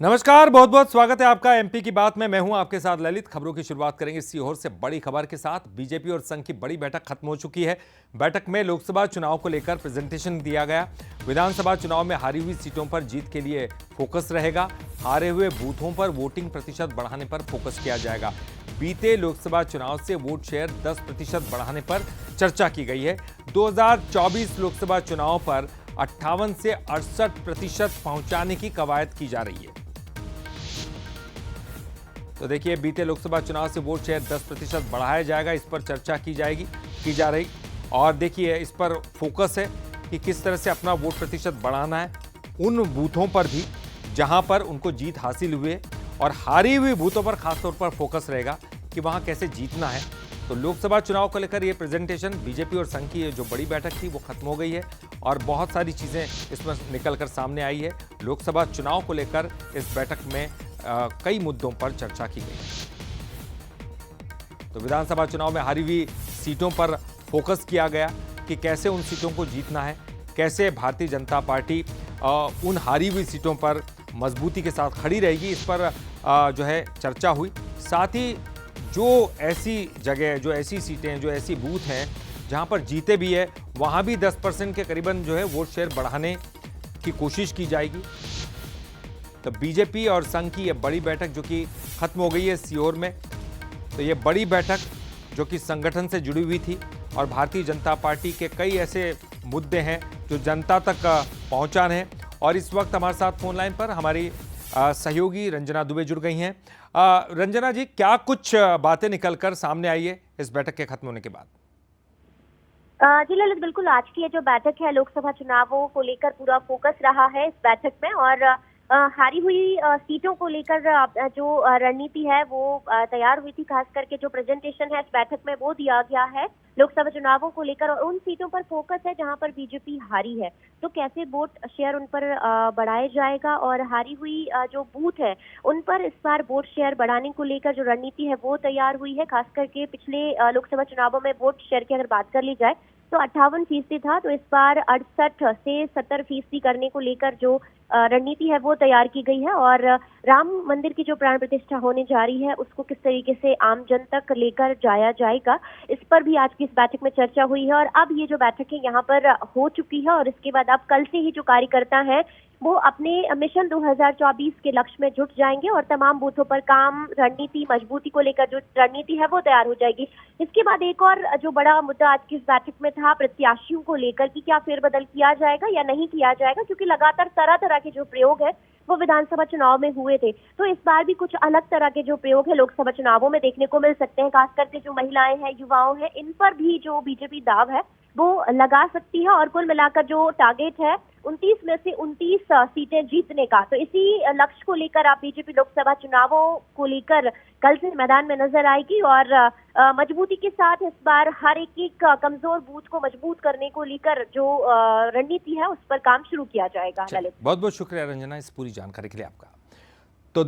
नमस्कार, बहुत बहुत स्वागत है आपका एमपी की बात में। मैं हूं आपके साथ ललित। खबरों की शुरुआत करेंगे सीहोर से बड़ी खबर के साथ। बीजेपी और संघ की बड़ी बैठक खत्म हो चुकी है। बैठक में लोकसभा चुनाव को लेकर प्रेजेंटेशन दिया गया। विधानसभा चुनाव में हारी हुई सीटों पर जीत के लिए फोकस रहेगा। हारे हुए बूथों पर वोटिंग प्रतिशत बढ़ाने पर फोकस किया जाएगा। बीते लोकसभा चुनाव से वोट शेयर 10% बढ़ाने पर चर्चा की गई है। 2024 लोकसभा चुनाव पर 58 से 68% पहुंचाने की कवायद की जा रही है। तो देखिए, बीते लोकसभा चुनाव से वोट शेयर 10% बढ़ाया जाएगा, इस पर चर्चा की जा रही। और देखिए, इस पर फोकस है कि किस तरह से अपना वोट प्रतिशत बढ़ाना है उन बूथों पर भी जहां पर उनको जीत हासिल हुए, और हारी हुई बूथों पर खासतौर पर फोकस रहेगा कि वहां कैसे जीतना है। तो लोकसभा चुनाव को लेकर ये प्रेजेंटेशन बीजेपी और संघ की जो बड़ी बैठक थी वो खत्म हो गई है, और बहुत सारी चीजें इसमें निकलकर सामने आई है। लोकसभा चुनाव को लेकर इस बैठक में कई मुद्दों पर चर्चा की गई। तो विधानसभा चुनाव में हारी हुई सीटों पर फोकस किया गया कि कैसे उन सीटों को जीतना है, कैसे भारतीय जनता पार्टी उन हारी हुई सीटों पर मजबूती के साथ खड़ी रहेगी, इस पर जो है चर्चा हुई। साथ ही जो ऐसी जगह, जो ऐसी सीटें, जो ऐसी बूथ हैं जहां पर जीते भी है, वहां भी 10% के करीबन जो है वोट शेयर बढ़ाने की कोशिश की जाएगी। तो बीजेपी और संघ की ये बड़ी बैठक जो कि खत्म हो गई है सीहोर में, तो ये बड़ी बैठक जो कि संगठन से जुड़ी हुई थी, और भारतीय जनता पार्टी के कई ऐसे मुद्दे हैं जो जनता तक पहुंचाने हैं। और इस वक्त हमारे साथ फोन लाइन पर हमारी सहयोगी रंजना दुबे जुड़ गई हैं। रंजना जी, क्या कुछ बातें निकलकर सामने आई है इस बैठक के खत्म होने के बाद? जी ललित, बिल्कुल। आज की ये जो बैठक है, लोकसभा चुनावों को लेकर पूरा फोकस रहा है इस बैठक में। और हारी हुई सीटों को लेकर जो रणनीति है वो तैयार हुई थी। खास करके जो प्रेजेंटेशन है इस बैठक में वो दिया गया है लोकसभा चुनावों को लेकर, और उन सीटों पर फोकस है जहां पर बीजेपी हारी है। तो कैसे वोट शेयर उन पर बढ़ाया जाएगा, और हारी हुई जो बूथ है उन पर इस बार वोट शेयर बढ़ाने को लेकर जो रणनीति है वो तैयार हुई है। खास करके पिछले लोकसभा चुनावों में वोट शेयर की अगर बात कर ली जाए तो 58% था, तो इस बार 68 से 70% करने को लेकर जो रणनीति है वो तैयार की गई है। और राम मंदिर की जो प्राण प्रतिष्ठा होने जा रही है उसको किस तरीके से आम जन तक लेकर जाया जाएगा, इस पर भी आज की इस बैठक में चर्चा हुई है। और अब ये जो बैठक है यहाँ पर हो चुकी है, और इसके बाद अब कल से ही जो कार्यकर्ता है वो अपने मिशन 2024 के लक्ष्य में जुट जाएंगे, और तमाम बूथों पर काम, रणनीति, मजबूती को लेकर जो रणनीति है वो तैयार हो जाएगी। इसके बाद एक और जो बड़ा मुद्दा आज की इस बैठक में था, प्रत्याशियों को लेकर कि क्या फेरबदल किया जाएगा या नहीं किया जाएगा, क्योंकि लगातार तरह तरह के जो प्रयोग है वो विधानसभा चुनाव में हुए थे। तो इस बार भी कुछ अलग तरह के जो प्रयोग है लोकसभा चुनावों में देखने को मिल सकते हैं। खास करके जो महिलाएं हैं, युवाओं हैं, इन पर भी जो बीजेपी दाव है वो लगा सकती है। और कुल मिलाकर जो टारगेट है 29 में से 29 सीटें जीतने का, तो इसी लक्ष्य को लेकर आप बीजेपी लोकसभा चुनावों को लेकर कल से मैदान में नजर आएगी। और मजबूती के साथ इस बार हर एक कमजोर बूथ को मजबूत करने को लेकर जो रणनीति है उस पर काम शुरू किया जाएगा। ललित, बहुत बहुत शुक्रिया रंजना इस पूरी जानकारी के लिए आपका। तो